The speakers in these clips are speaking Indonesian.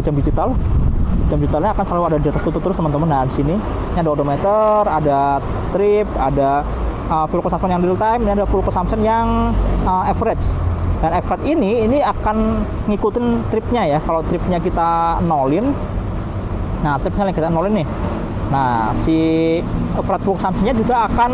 jam digital. Jam digitalnya akan selalu ada di atas tutup terus teman-teman. Nah di sini ini ada odometer, ada trip, ada full consumption yang real time, ini ada full consumption yang average. Dan average ini akan ngikutin tripnya ya. Kalau tripnya kita nolin, nah tripnya kita nolin nih. Nah si average full consumption-nya juga akan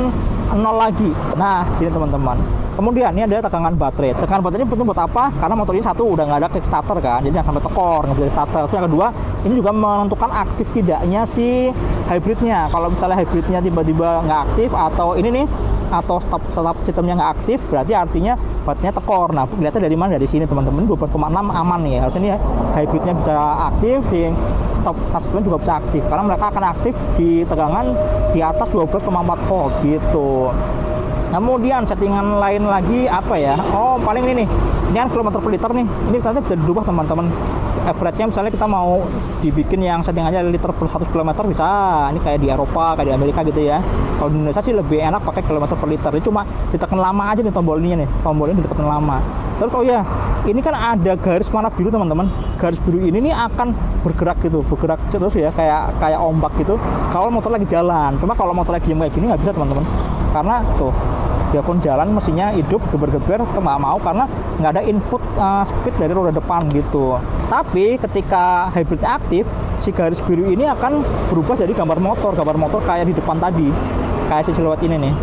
nol lagi. Nah gini teman-teman. Kemudian ini ada tegangan baterai. Tegangan baterai ini penting buat apa? Karena motor ini satu udah nggak ada kickstarter kan, jadi jangan sampai tekor, nggak bisa starter. Terus yang kedua, ini juga menentukan aktif tidaknya si hybridnya. Kalau misalnya hybridnya tiba-tiba nggak aktif atau ini nih, atau stop sistemnya nggak aktif, berarti artinya baterainya tekor. Nah, lihatnya dari mana? Dari sini teman-teman, 12,6 aman nih. Harusnya ini hybridnya bisa aktif, si stop sistemnya juga bisa aktif. Karena mereka akan aktif di tegangan di atas 12,4 volt gitu. Kemudian settingan lain lagi apa ya? Oh paling ini nih, ini kan kilometer per liter nih. Ini ternyata bisa dirubah teman-teman. Average-nya misalnya kita mau dibikin yang settingannya liter per 100 km bisa. Ini kayak di Eropa, kayak di Amerika gitu ya. Kalau di Indonesia sih lebih enak pakai kilometer per liter. Ini cuma ditekan lama aja nih tombol ininya nih. Tombol ini ditekan lama. Terus oh ya, ini kan ada garis warna biru teman-teman. Garis biru ini nih akan bergerak gitu, bergerak terus ya kayak ombak gitu. Kalau motor lagi jalan. Cuma kalau motor lagi diam kayak gini nggak bisa teman-teman. Karena tuh dia pun jalan mesinnya hidup geber-geber, nggak mau karena nggak ada input speed dari roda depan gitu. Tapi ketika hybrid aktif, si garis biru ini akan berubah jadi gambar motor kayak di depan tadi, kayak si siluet ini nih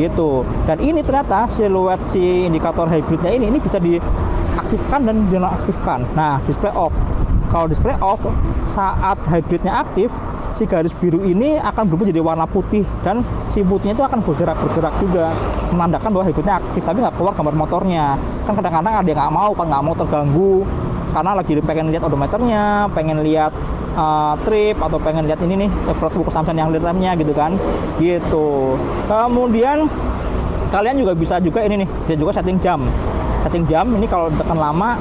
gitu. Dan ini ternyata siluet si indikator hybridnya ini bisa diaktifkan dan dinonaktifkan. Nah, display off. Kalau display off saat hybridnya aktif, si garis biru ini akan berubah jadi warna putih dan si putihnya itu akan bergerak juga, menandakan bahwa hybridnya aktif, tapi nggak keluar gambar motornya. Kan kadang-kadang ada yang nggak mau terganggu karena lagi pengen lihat odometernya, pengen lihat trip, atau pengen lihat ini nih full consumption yang real time-nya gitu kan gitu. Kemudian kalian juga bisa ini nih, bisa juga setting jam ini. Kalau tekan lama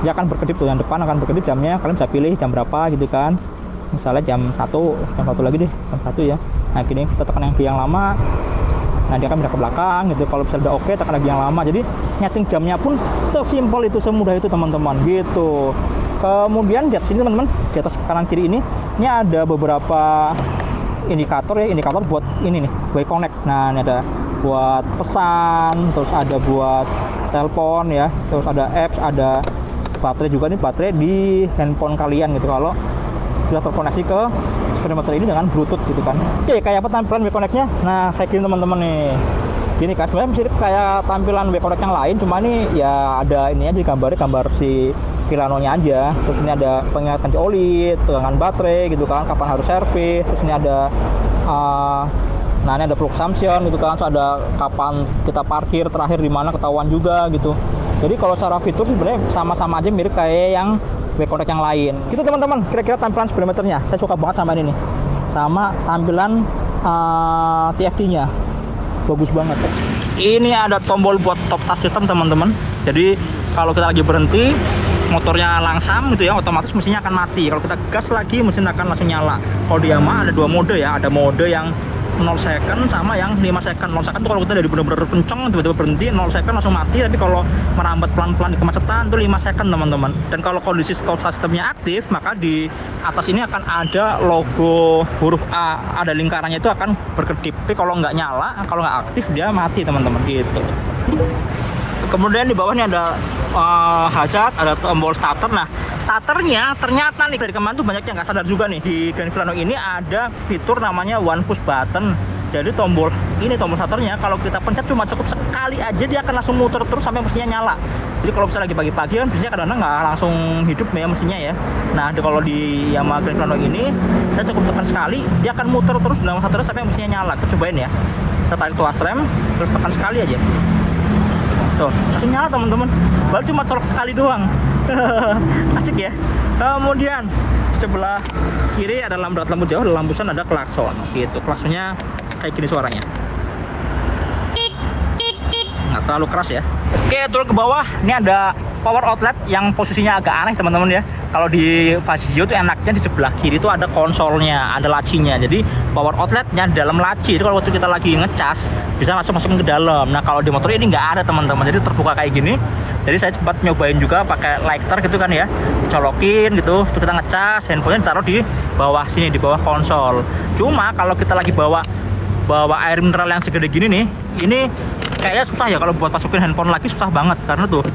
dia akan berkedip tuh, yang depan akan berkedip jamnya. Kalian bisa pilih jam berapa gitu kan, misalnya jam 1 lagi deh, jam 1 ya. Nah gini, kita tekan yang lama, nah dia akan pindah ke belakang gitu. Kalau misalnya udah oke, tekan lagi yang lama. Jadi nyeting jamnya pun sesimpel itu, semudah itu teman-teman gitu. Kemudian di atas sini teman-teman, di atas kanan kiri ini ada beberapa indikator ya, indikator buat ini nih, way connect. Nah ini ada buat pesan, terus ada buat telepon ya, terus ada apps, ada baterai juga nih, baterai di handphone kalian gitu kalau sudah terkoneksi ke speedometer ini dengan Bluetooth gitu kan. Oke, kayak apa tampilan way connect-nya? Nah kayak gini teman-teman nih, gini kan, sebenarnya mirip kayak tampilan way connect yang lain, cuma ini ya ada ini aja gambar si Filano-nya aja. Terus ini ada pengingatan oli, tegangan baterai gitu kan, kapan harus servis. Terus ini ada nah ini ada full consumption gitu kan, terus ada kapan kita parkir terakhir di mana ketahuan juga gitu. Jadi kalau secara fitur sebenarnya sama-sama aja, mirip kayak yang way connect yang lain gitu teman-teman. Kira-kira tampilan speedometernya saya suka banget sama ini nih, sama tampilan TFT-nya bagus banget. Ini ada tombol buat stop start system teman-teman. Jadi kalau kita lagi berhenti, motornya langsam gitu ya, otomatis mesinnya akan mati. Kalau kita gas lagi, mesin akan langsung nyala. Kalau di Yamaha ada dua mode ya, ada mode yang 0 second sama yang 5 second. 0 second tuh kalau kita dari benar-benar kenceng tiba-tiba berhenti, 0 second langsung mati. Tapi kalau merambat pelan-pelan di kemacetan tuh 5 second teman-teman. Dan kalau kondisi stop sistemnya aktif, maka di atas ini akan ada logo huruf A, ada lingkarannya itu akan berkedip. Tapi kalau nggak nyala, kalau nggak aktif dia mati teman-teman gitu. Kemudian di bawahnya ada hazard, ada tombol starter. Nah starternya ternyata nih dari kemarin tuh banyak yang nggak sadar juga nih, di Grand Filano ini ada fitur namanya one push button. Jadi tombol starternya kalau kita pencet cuma cukup sekali aja, dia akan langsung muter terus sampai mesinnya nyala. Jadi kalau misalnya lagi pagi-pagi kan biasanya kadang-kadang nggak langsung hidup ya mesinnya ya. Nah kalau di Yamaha Grand Filano ini kita cukup tekan sekali, dia akan muter terus dalam satu sampai mesinnya nyala. Kita cobain ya, kita tarik tuas rem terus tekan sekali aja, tuh langsung nyala teman-teman. Baru cuma colok sekali doang. Asik ya. Kemudian di sebelah kiri ada lampu jauh, ada lampu sun, ada klakson gitu. Klaksonnya kayak gini suaranya, nggak terlalu keras ya. Oke, turun ke bawah, ini ada power outlet yang posisinya agak aneh teman-teman ya. Kalau di Fazio tuh enaknya di sebelah kiri tuh ada konsolnya, ada lacinya. Jadi power outletnya di dalam laci. Jadi kalau waktu kita lagi ngecas bisa langsung masukin ke dalam. Nah kalau di motor ini nggak ada teman-teman, jadi terbuka kayak gini. Jadi saya sempat nyobain juga pakai lighter gitu kan ya, colokin gitu, terus kita ngecas, handphonenya ditaruh di bawah sini, di bawah konsol. Cuma kalau kita lagi bawa air mineral yang segede gini nih, ini kayaknya susah ya kalau buat masukin handphone lagi, susah banget karena tuh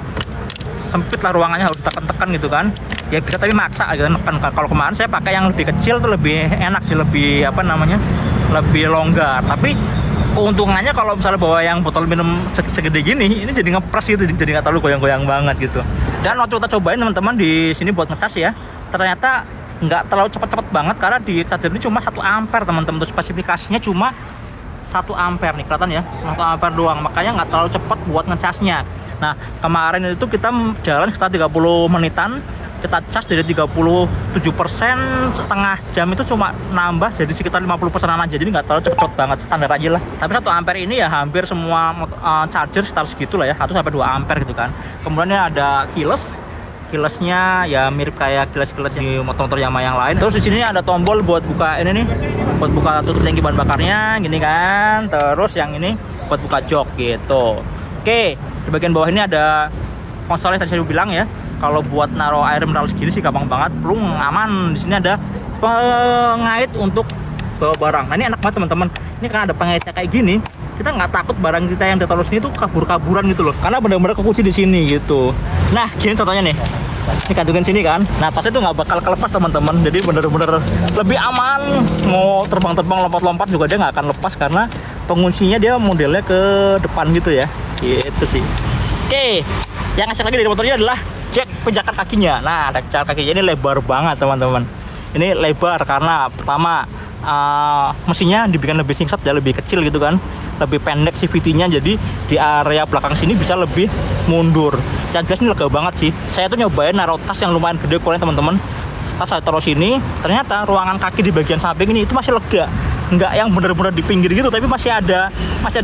sempit lah ruangannya, harus tekan-tekan gitu kan. Ya bisa tapi maksa gitu kan. Kalau kemarin saya pakai yang lebih kecil tuh lebih enak sih, lebih apa namanya, lebih longgar. Tapi keuntungannya kalau misalnya bawa yang botol minum segede gini, ini jadi ngepres gitu, jadi nggak terlalu goyang-goyang banget gitu. Dan waktu kita cobain teman-teman di sini buat ngecas ya, ternyata nggak terlalu cepat-cepat banget karena di charger ini cuma 1 ampere teman-teman. Untuk spesifikasinya cuma 1 ampere nih, kelihatan ya, 1 ampere doang, makanya nggak terlalu cepat buat ngecasnya. Nah kemarin itu kita jalan sekitar 30 menitan, kita cas dari 37%, setengah jam itu cuma nambah jadi sekitar 50%an aja, jadi nggak terlalu cepet banget, standar aja lah. Tapi 1 ampere ini ya hampir semua charger sekitar segitu lah ya, 1 sampai 2 ampere gitu kan. Kemudian ini ada keylessnya ya mirip kayak keyless di motor-motor Yamaha yang lain. Terus di sini ada tombol buat buka ini nih, buat buka tutup tangki bahan bakarnya gini kan. Terus yang ini buat buka jok gitu. Oke, di bagian bawah ini ada konsolnya tadi saya bilang ya. Kalau buat naruh air mineral segini sih gampang banget, plung, aman. Di sini ada pengait untuk bawa barang. Nah ini enak banget teman-teman. Ini kan ada pengaitnya kayak gini, kita nggak takut barang kita yang ditaruh sini tuh kabur-kaburan gitu loh, karena benar-benar kekunci di sini gitu. Nah gini contohnya nih, ini kantungin sini kan, nah tasnya tuh nggak bakal kelepas teman-teman, jadi bener-bener lebih aman. Mau terbang-terbang, lompat-lompat juga dia nggak akan lepas karena penguncinya dia modelnya ke depan gitu ya, gitu sih. Oke, yang asik lagi dari motornya adalah cek pijakan kakinya. Nah pijakan kakinya ini lebar banget teman-teman. Ini lebar karena pertama mesinnya dibikin lebih singkat ya, lebih kecil gitu kan, lebih pendek CVT-nya, jadi di area belakang sini bisa lebih mundur. Yang jelas ini lega banget sih. Saya tuh nyobain naruh tas yang lumayan gede ukurannya teman-teman. Tas saya taruh sini, ternyata ruangan kaki di bagian samping ini itu masih lega, nggak yang bener-bener di pinggir gitu, tapi masih ada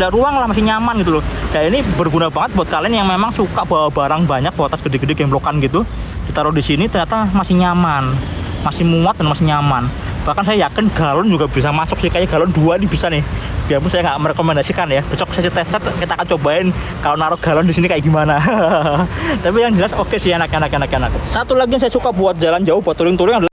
ruang lah, masih nyaman gitu loh. Dan ini berguna banget buat kalian yang memang suka bawa barang banyak, bawa tas gede-gede gemblokan gitu, ditaruh di sini ternyata masih nyaman, masih muat dan masih nyaman. Bahkan saya yakin galon juga bisa masuk sih, kayaknya galon 2 ini bisa nih. Biarpun saya nggak merekomendasikan ya, besok saya tes set, kita akan cobain kalau naruh galon di sini kayak gimana. Tapi yang jelas oke sih, enak. Satu lagi yang saya suka buat jalan jauh, buat touring adalah